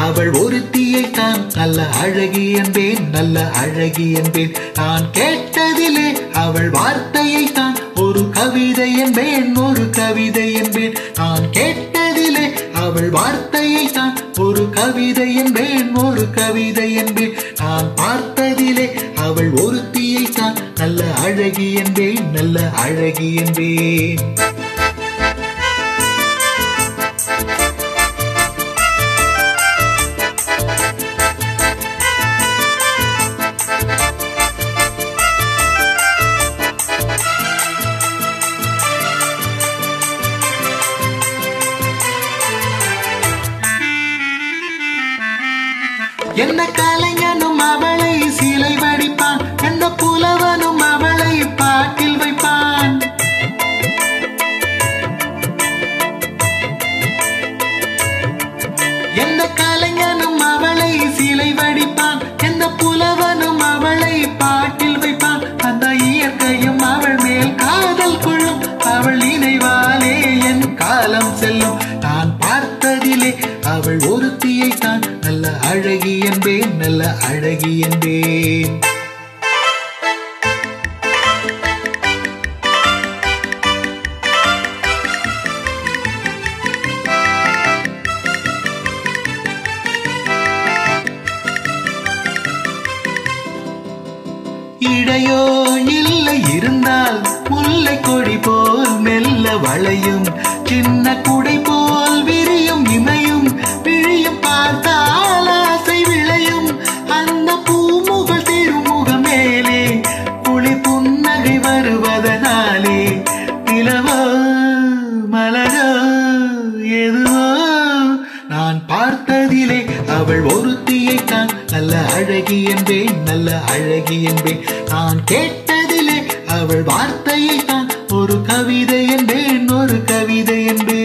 அவள் ஒருத்தியை தான் நல்ல அழகி என்பேன், நல்ல அழகி என்பேன். நான் கேட்டதிலே அவள் வார்த்தையை தான் ஒரு கவிதை என்பேன், ஒரு கவிதை என்பேன். நான் கேட்டதிலே அவள் வார்த்தையை தான் ஒரு கவிதை என்பேன், ஒரு கவிதை என்பேன். நான் பார்த்ததிலே அவள் ஒருத்தியை தான் நல்ல அழகி என்பேன், நல்ல அழகி என்பேன். என்ன கலைஞனும் அவளை சிலை வடிப்பான், எந்த புலவனும் அவளை பாட்டில் வைப்பான். எந்த கலைஞனும் அவளை சிலை வடிப்பான், எந்த புலவனும் அவளை பாட்டில் வைப்பான். அந்த இயற்கையும் அவள் மேல் காதல் கொள்ளும், அவள் நினைவாலே என் காலம் செல்லும். நான் பார்த்ததிலே அவள் ஒருத்தியை தான் நல்ல அழகி என்பேன், நல்ல அழகி என்பேன். இடையோ இல்லை இருந்தால் முல்லை கொடி போல் மெல்ல வளையும், சின்ன குடை போல் விரியும் இமையும், விழியும் பார்த்தால் ஆசை விளையும். அந்த பூமுகள் திருமுக மேலே புளி புன்னகை வருவதனாலே நிலவோ மலரோ எதுவோ நான் பார்த்ததிலே அவள் ஒருத்தியை தான் நல்ல அழகி என்பேன், நல்ல அழகி என்பேன். நான் கேட்டதிலே அவள் வார்த்தையை தான் ஒரு கவிதை என்பேன், ஒரு கவிதை என்பேன்.